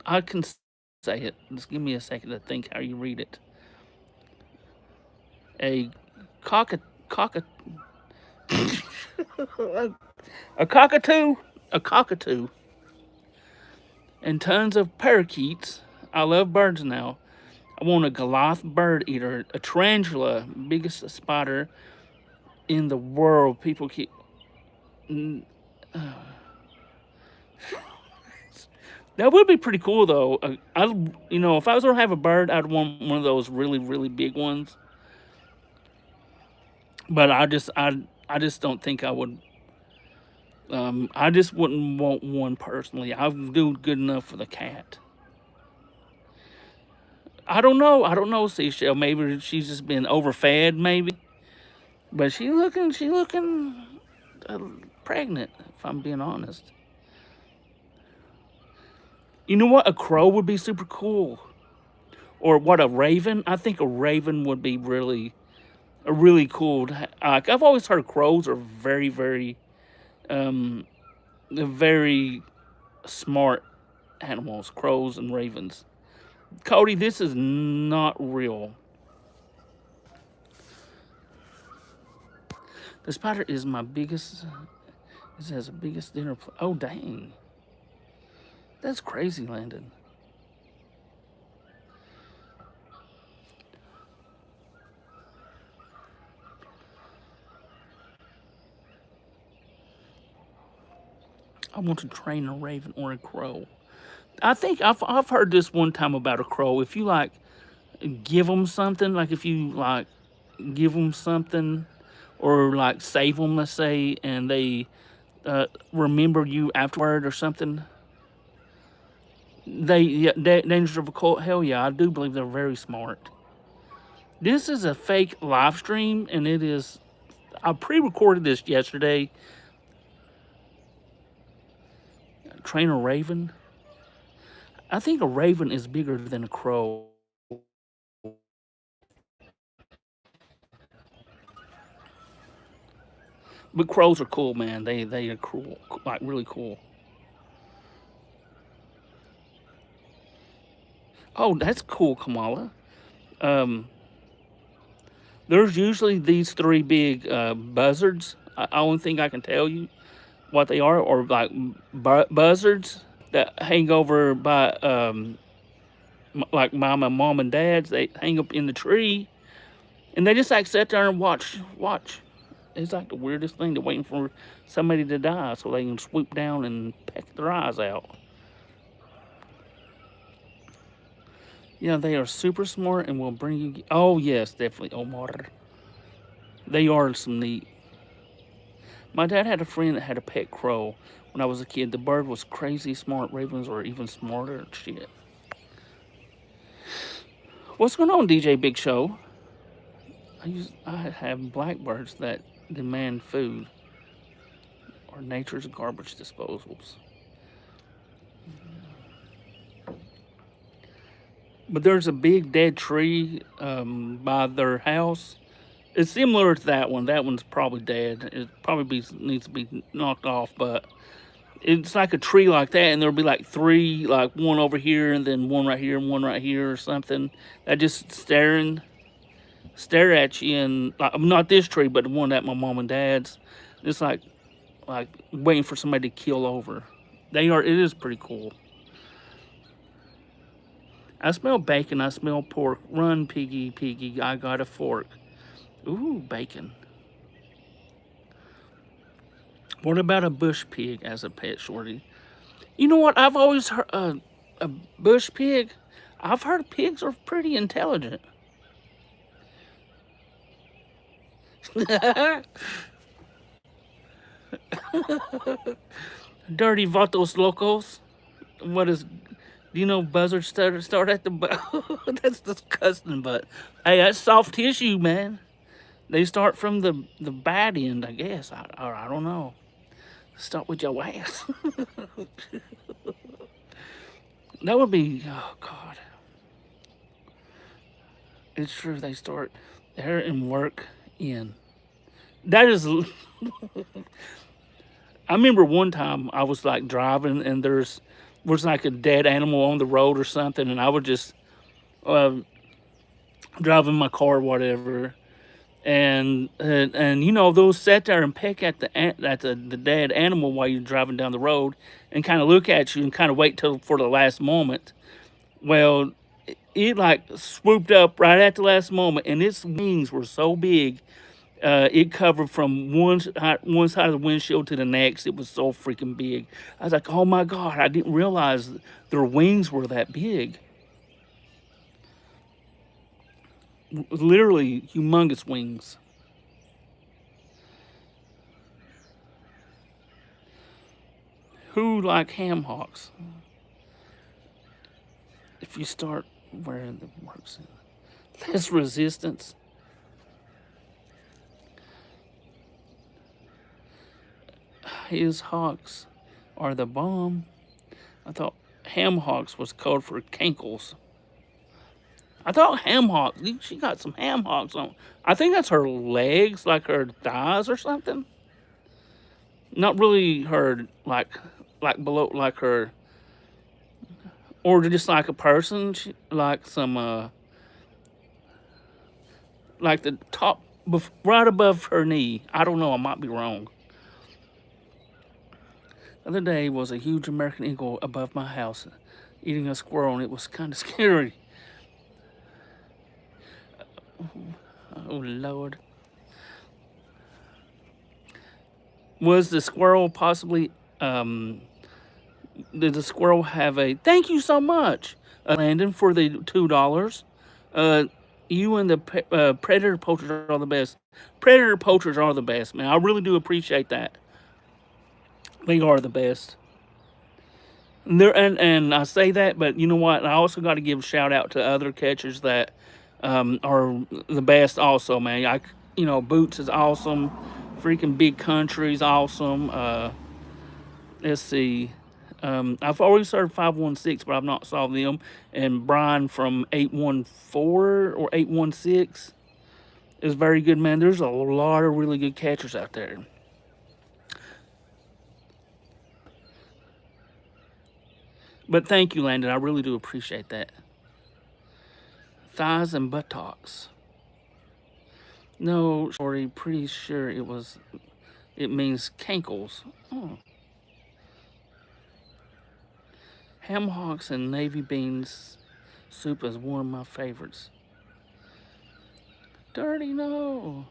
I can say it. Just give me a second to think how you read it. A cockatoo, a cockatoo, a cockatoo, and tons of parakeets. I love birds now. I want a Goliath bird eater, a tarantula, biggest spider in the world. People keep. That would be pretty cool, though. If I was gonna have a bird, I'd want one of those really, really big ones. But I just don't think I would. I just wouldn't want one personally. I would do good enough for the cat. I don't know. I don't know, Seashell. Maybe she's just been overfed, maybe. But she looking pregnant. If I'm being honest. You know what? A crow would be super cool. Or what, a raven? I think a raven would be really cool. Like, I've always heard crows are very, um, very smart animals. Crows and ravens. Cody, this is not real. The spider is my biggest. It has the biggest dinner. Oh dang. That's crazy, Landon. I want to train a raven or a crow. I think I've heard this one time about a crow. If you like give them something, like if you like give them something, or like save them, let's say, and they remember you afterward or something. Dangers of a cult. Hell yeah, I do believe they're very smart. This is a fake live stream, and it is. I pre-recorded this yesterday. Train a raven. I think a raven is bigger than a crow. But crows are cool, man. They are cool, like really cool. Oh, that's cool, Kamala. Um, there's usually these three big buzzards. I only think I can tell you what they are, or like buzzards that hang over by like my mom and dad's. They hang up in the tree, and they just like sit there and watch. It's like the weirdest thing. They're waiting for somebody to die so they can swoop down and peck their eyes out. Yeah, they are super smart and will bring you. Oh yes, definitely, Omar. They are some neat. My dad had a friend that had a pet crow when I was a kid. The bird was crazy smart. Ravens are even smarter. Shit. What's going on, DJ Big Show? I have blackbirds that demand food, or nature's garbage disposals. But there's a big dead tree by their house. It's similar to that one. That one's probably dead. It probably needs to be knocked off, but it's like a tree like that, and there'll be like three, like one over here, and then one right here, and one right here, or something. That just stare at you, and like, not this tree, but the one at my mom and dad's. It's like waiting for somebody to kill over. They are. It is pretty cool. I smell bacon. I smell pork. Run, piggy, piggy. I got a fork. Ooh, bacon. What about a bush pig as a pet, Shorty? You know what? I've always heard a bush pig. I've heard pigs are pretty intelligent. Dirty vatos locos. What is? Do you know buzzards start at the butt? That's disgusting, but hey, that's soft tissue, man. They start from the bad end, I guess. I don't know. Start with your ass. That would be, oh God. It's true. They start there and work in. That is. I remember one time I was like driving and was like a dead animal on the road or something, and I would just uh, driving my car or whatever, and you know they'll sit there and peck at the dead animal while you're driving down the road, and kind of look at you and kind of wait till for the last moment. Well, it like swooped up right at the last moment, and its wings were so big, it covered from one side of the windshield to the next. It was so freaking big. I was like, oh my God, I didn't realize their wings were that big. Literally humongous wings. Who like ham hocks? If you start wearing the works, less resistance. His hocks are the bomb. I thought ham hocks was code for cankles. I thought ham hocks. She got some ham hocks on. I think that's her legs, like her thighs or something. Not really her like below, like her, or just like a person, like some like the top, right above her knee. I don't know. I might be wrong. The other day was a huge American eagle above my house, eating a squirrel, and it was kind of scary. Oh Lord. Was the squirrel possibly did the squirrel have a thank you so much, Landon, for the $2? You and the predator poachers are the best. Predator poachers are the best, man. I really do appreciate that. They are the best. And I say that, but you know what? I also got to give a shout out to other catchers that are the best. Also, man, Boots is awesome. Freaking Big Country's awesome. Let's see. I've always heard 516, but I've not saw them. And Brian from 814 or 816 is very good, man. There's a lot of really good catchers out there. But thank you, Landon. I really do appreciate that. Thighs and buttocks. No, Shorty, pretty sure it means cankles. Oh. Ham hocks and navy beans soup is one of my favorites. Dirty no.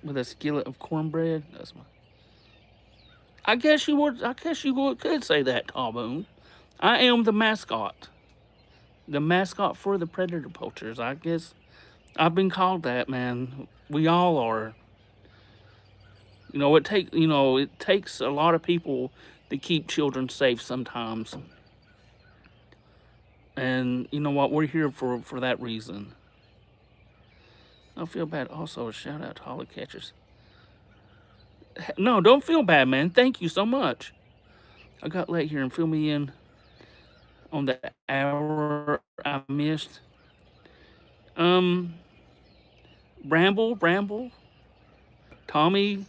With a skillet of cornbread. That's my. I guess you would. Could say that, Talboon. I am the mascot. The mascot for the predator poachers. I guess I've been called that, man. We all are. It takes a lot of people to keep children safe sometimes. And you know what? We're here for that reason. I don't feel bad. Also, a shout out to all the catchers. No, don't feel bad, man. Thank you so much. I got late here and fill me in on the hour I missed. Bramble, Tommy,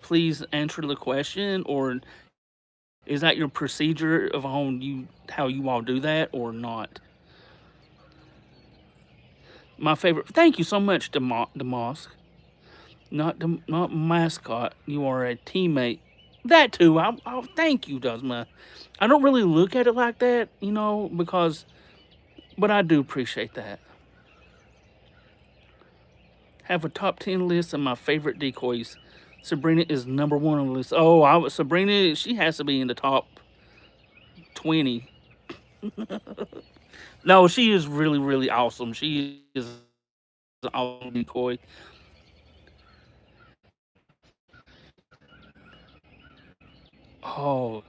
please answer the question, or is that your procedure of how you all do that or not? My favorite. Thank you so much, Demosk. Not mascot. You are a teammate. That too. I'll thank you, Dusma. I don't really look at it like that, because, but I do appreciate that. Have a top 10 list of my favorite decoys. Sabrina is number one on the list. Oh, Sabrina, she has to be in the top 20. No, she is really, really awesome. She is an awesome decoy. Oh,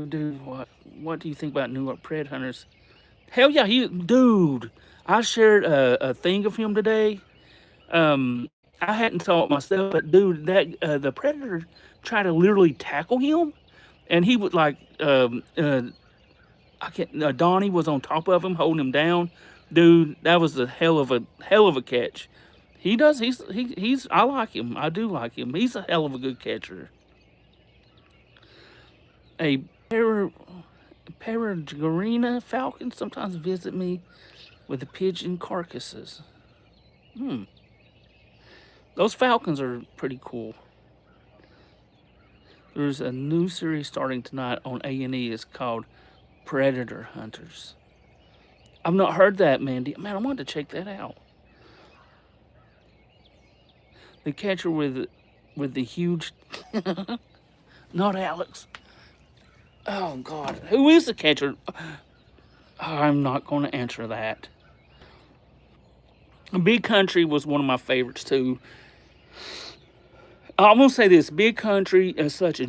dude, what do you think about New York Pred Hunters? Hell yeah, dude. I shared a thing of him today. I hadn't saw it myself, but dude, that the predator tried to literally tackle him, and he would like I can't. Donnie was on top of him, holding him down. Dude, that was a hell of a catch. He does. He's. I like him. I do like him. He's a hell of a good catcher. A Peregrina falcon sometimes visit me with the pigeon carcasses. Hmm. Those falcons are pretty cool. There's a new series starting tonight on A&E. It's called Predator Hunters. I've not heard that, Mandy. Man, I wanted to check that out. The catcher with the huge, not Alex. Oh God, who is the catcher? I'm not going to answer that. Big Country was one of my favorites too. I'm gonna say this: Big Country is such a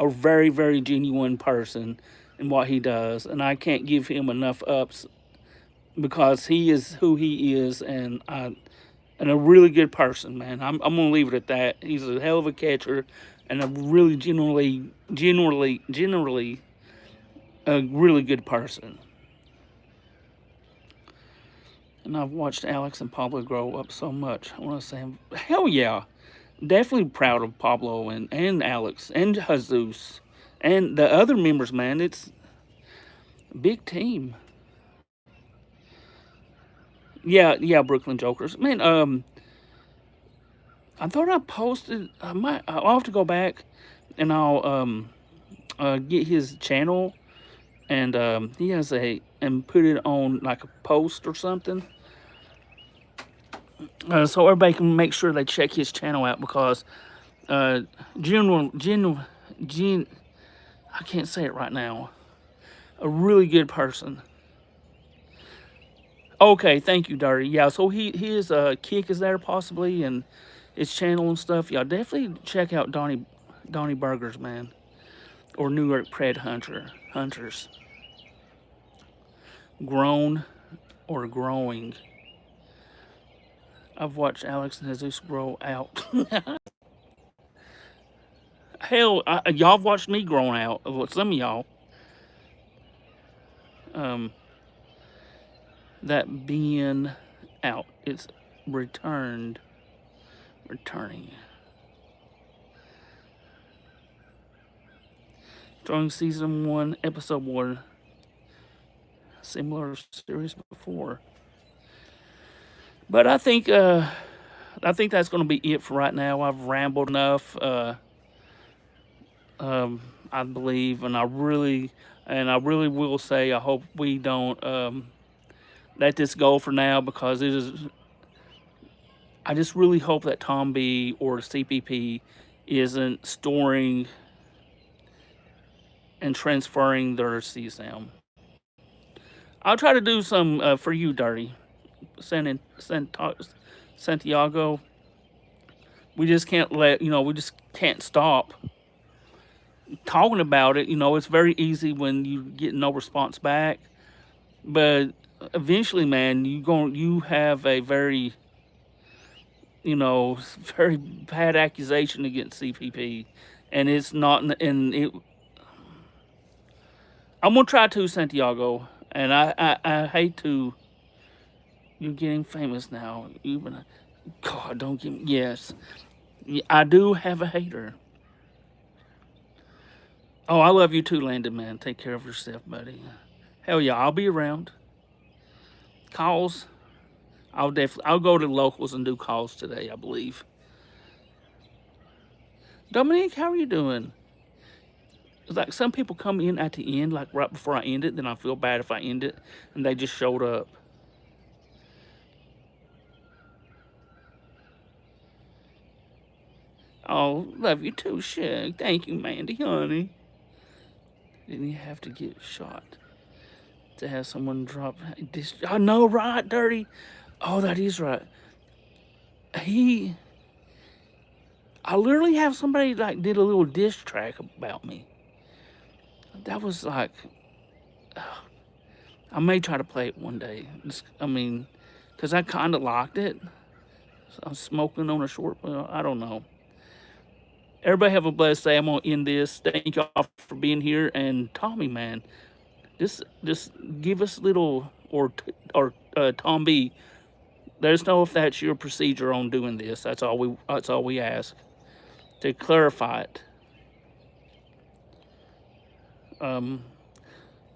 very, very genuine person in what he does, and I can't give him enough ups because he is who he is, and a really good person, man. I'm gonna leave it at that. He's a hell of a catcher, and a really generally a really good person. And I've watched Alex and Pablo grow up so much. I want to say, hell yeah, definitely proud of Pablo and Alex and Jesus and the other members, man. It's a big team. Yeah, Brooklyn Jokers, man. I thought I posted. I'll have to go back and I'll get his channel and he has and put it on like a post or something. So everybody can make sure they check his channel out because general gen I can't say it right now. A really good person. Okay, thank you, Dirty. Yeah, so his kick is there possibly and his channel and stuff. Y'all definitely check out Donnie Burgers, man, or New York Pred Hunters. Grown or growing. I've watched Alex and Jesus grow out. Hell, y'all have watched me growing out. Well, some of y'all. That being out. It's returning. During season 1, episode 1. Similar series before. But I think that's going to be it for right now. I've rambled enough. I believe, and I really will say, I hope we don't let this go for now because it is. I just really hope that Tom B or CPP isn't storing and transferring their CSAM. I'll try to do some for you, Dirty. Santiago. We just can't we just can't stop talking about it. It's very easy when you get no response back, but eventually, man, you have a very very bad accusation against CPP, and it's not. And I'm gonna try to, Santiago, and I hate to. You're getting famous now. Even God, don't give me. Yes, I do have a hater. Oh, I love you too, Landon, man. Take care of yourself, buddy. Hell yeah, I'll be around. calls. I'll go to locals and do calls today, I believe. Dominique, how are you doing? It's like some people come in at the end, like right before I end it, then I feel bad if I end it, and they just showed up. Oh, love you too, Shug. Thank you, Mandy, honey. Didn't you have to get shot to have someone drop this? I know, right, Dirty? Oh, that is right. I literally have somebody like did a little diss track about me. That was like, I may try to play it one day. I mean, because I kind of liked it. So I'm smoking on a short, well, I don't know. Everybody have a blessed day. I'm going to end this. Thank y'all for being here. And Tommy, man, just give us a little, or Tom B, let us know if that's your procedure on doing this. That's all we ask, to clarify it.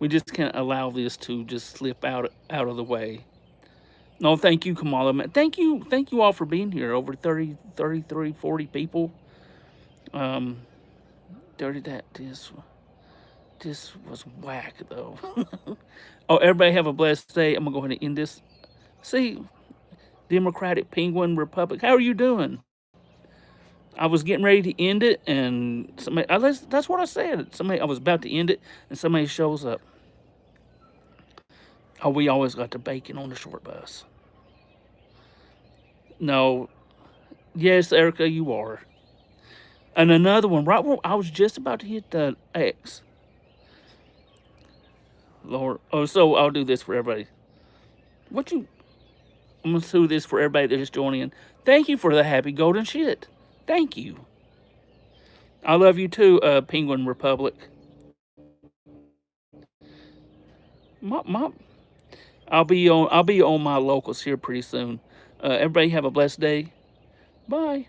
We just can't allow this to just slip out of the way. No, thank you, Kamala. Man. Thank you all for being here. Over 30, 33, 40 people. Dirty that this was whack though. Oh, everybody have a blessed day. I'm gonna go ahead and end this. See, Democratic Penguin Republic. How are you doing? I was getting ready to end it, and somebody. That's what I said. I was about to end it, and somebody shows up. Oh, we always got the bacon on the short bus. No, yes, Erica, you are. And another one, right where I was just about to hit the X. Lord, oh, so I'll do this for everybody. I'm gonna do this for everybody that is joining in. Thank you for the happy golden shit. Thank you. I love you too, Penguin Republic. I'll be on my locals here pretty soon. Everybody have a blessed day. Bye.